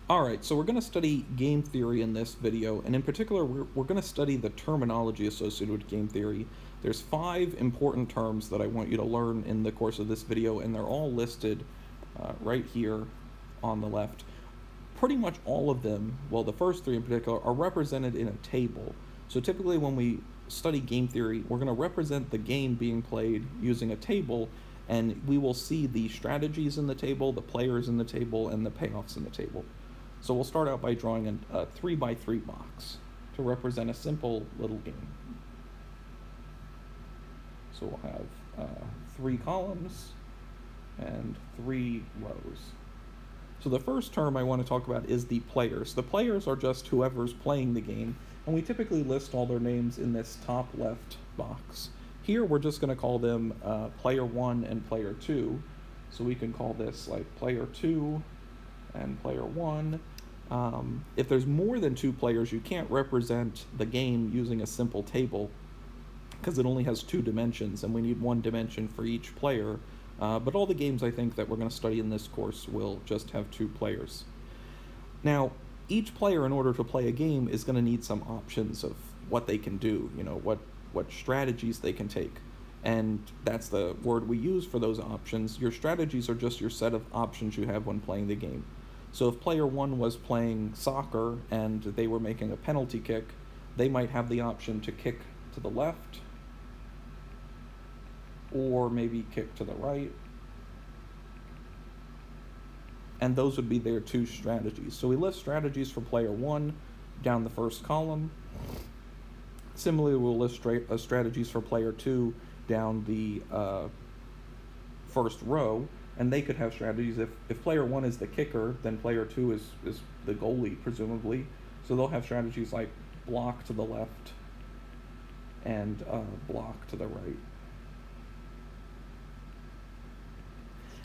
Alright, so we're going to study game theory in this video, and in particular, we're going to study the terminology associated with game theory. There's 5 important terms that I want you to learn in the course of this video, and they're all listed right here on the left. Pretty much all of them, well, the first 3 in particular, are represented in a table. So typically when we study game theory, we're going to represent the game being played using a table, and we will see the strategies in the table, the players in the table, and the payoffs in the table. So we'll start out by drawing a 3x3 box to represent a simple little game. So we'll have 3 columns and 3 rows. So the first term I want to talk about is the players. The players are just whoever's playing the game, and we typically list all their names in this top left box. Here we're just going to call them player 1 and player 2. So we can call this like player 2 and player 1. If there's more than 2 players, you can't represent the game using a simple table because it only has 2 dimensions, and we need 1 dimension for each player. But all the games I think that we're going to study in this course will just have 2 players. Now, each player, in order to play a game, is going to need some options of what they can do, what strategies they can take. And that's the word we use for those options. Your strategies are just your set of options you have when playing the game. So if player 1 was playing soccer and they were making a penalty kick, they might have the option to kick to the left, or maybe kick to the right. And those would be their 2 strategies. So we list strategies for player 1 down the first column. Similarly, we'll list strategies for player 2 down the first row, and they could have strategies. If player 1 is the kicker, then player 2 is the goalie, presumably. So they'll have strategies like block to the left and block to the right.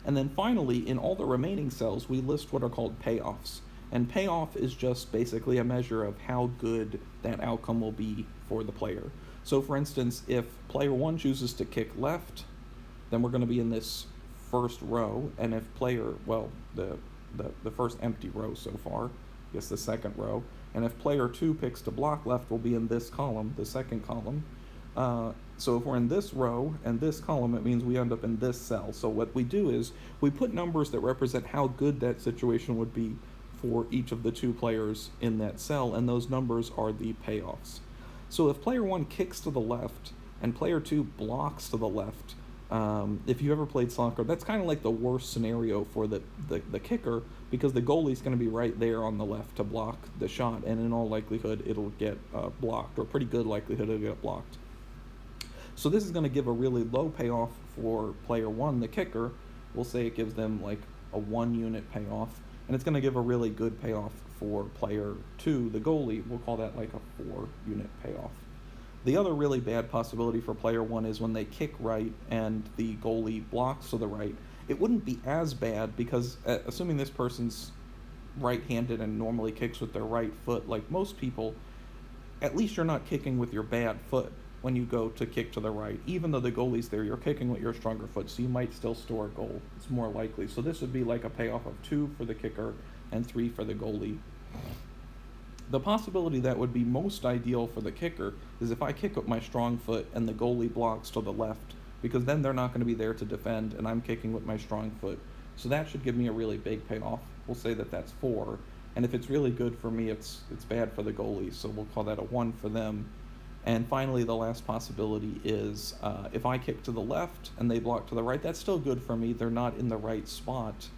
And then finally, in all the remaining cells, we list what are called payoffs. And payoff is just basically a measure of how good that outcome will be for the player. So for instance, if player 1 chooses to kick left, then we're going to be in this first row. And if player, well, the first empty row so far, I guess the second row. And if player 2 picks to block left, we'll be in this column, the second column. So if we're in this row and this column, it means we end up in this cell. So what we do is we put numbers that represent how good that situation would be for each of the 2 players in that cell, and those numbers are the payoffs. So if player 1 kicks to the left and player 2 blocks to the left, if you ever played soccer, that's kind of like the worst scenario for the kicker, because the goalie's going to be right there on the left to block the shot, and in all likelihood it'll get blocked, or pretty good likelihood it'll get blocked. So this is going to give a really low payoff for player 1, the kicker. We'll say it gives them like a 1 unit payoff, and it's going to give a really good payoff for player 2, the goalie. We'll call that like a 4 unit payoff. The other really bad possibility for player 1 is when they kick right and the goalie blocks to the right. It wouldn't be as bad because, assuming this person's right-handed and normally kicks with their right foot, like most people, at least you're not kicking with your bad foot when you go to kick to the right. Even though the goalie's there, you're kicking with your stronger foot, so you might still score a goal. It's more likely. So this would be like a payoff of 2 for the kicker and 3 for the goalie. The possibility that would be most ideal for the kicker is if I kick with my strong foot and the goalie blocks to the left, because then they're not going to be there to defend, and I'm kicking with my strong foot. So that should give me a really big payoff. We'll say that that's 4. And if it's really good for me, it's bad for the goalie, so we'll call that a 1 for them. And finally, the last possibility is if I kick to the left and they block to the right, that's still good for me. They're not in the right spot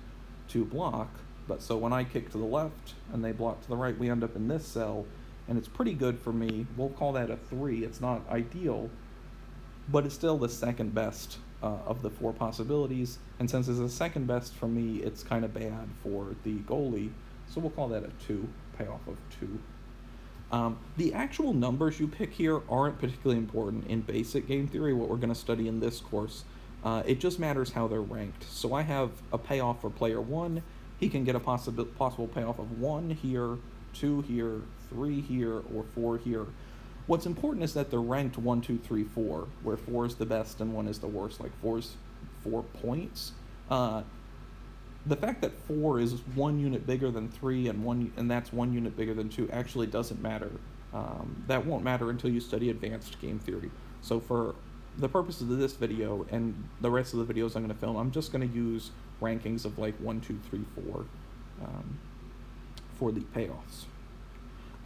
to block. But so when I kick to the left and they block to the right, we end up in this cell, and it's pretty good for me. We'll call that a 3. It's not ideal, but it's still the second best of the 4 possibilities. And since it's the second best for me, it's kind of bad for the goalie. So we'll call that a 2, payoff of 2. The actual numbers you pick here aren't particularly important in basic game theory, what we're going to study in this course. It just matters how they're ranked. So I have a payoff for player 1. He can get a possible payoff of 1 here, 2 here, 3 here, or 4 here. What's important is that they're ranked 1, 2, 3, 4, where 4 is the best and 1 is the worst. Like 4 is 4 points. the fact that 4 is 1 unit bigger than 3 and that's 1 unit bigger than 2 actually doesn't matter. That won't matter until you study advanced game theory. So for the purposes of this video and the rest of the videos I'm going to film, I'm just going to use rankings of like 1, 2, 3, 4 for the payoffs.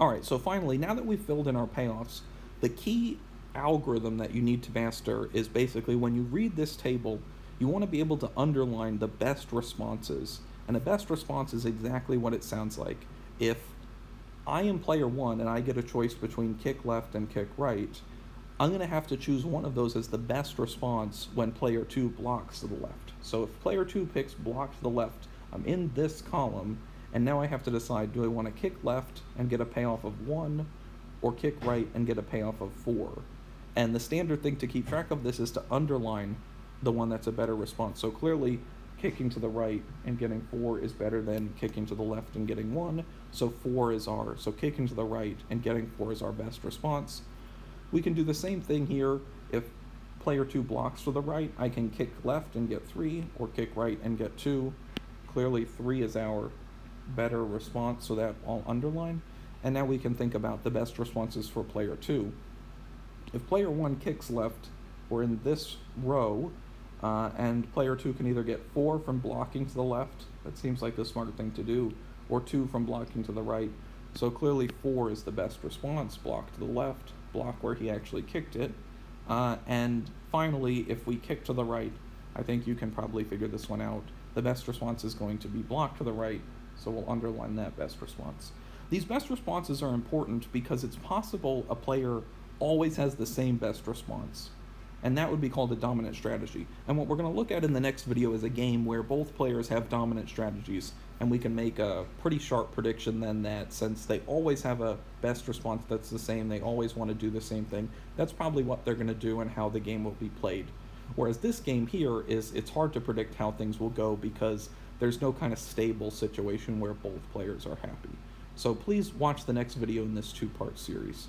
Alright, so finally, now that we've filled in our payoffs, the key algorithm that you need to master is basically when you read this table, you want to be able to underline the best responses. And a best response is exactly what it sounds like. If I am player 1 and I get a choice between kick left and kick right, I'm going to have to choose one of those as the best response when player 2 blocks to the left. So if player 2 picks block to the left, I'm in this column, and now I have to decide, do I want to kick left and get a payoff of 1, or kick right and get a payoff of 4? And the standard thing to keep track of this is to underline the one that's a better response. So clearly, kicking to the right and getting 4 is better than kicking to the left and getting 1, so 4 is so kicking to the right and getting 4 is our best response. We can do the same thing here. If player 2 blocks to the right, I can kick left and get 3, or kick right and get 2. Clearly 3 is our better response, so that I'll underline. And now we can think about the best responses for player 2. If player 1 kicks left, we're in this row, and player 2 can either get 4 from blocking to the left, that seems like the smart thing to do, or 2 from blocking to the right. So clearly 4 is the best response, block to the left, block where he actually kicked it. And finally, if we kick to the right, I think you can probably figure this one out. The best response is going to be block to the right, so we'll underline that best response. These best responses are important because it's possible a player always has the same best response, and that would be called a dominant strategy. And what we're going to look at in the next video is a game where both players have dominant strategies, and we can make a pretty sharp prediction then that since they always have a best response that's the same, they always want to do the same thing, that's probably what they're going to do and how the game will be played. Whereas this game here it's hard to predict how things will go because there's no kind of stable situation where both players are happy. So please watch the next video in this 2-part series.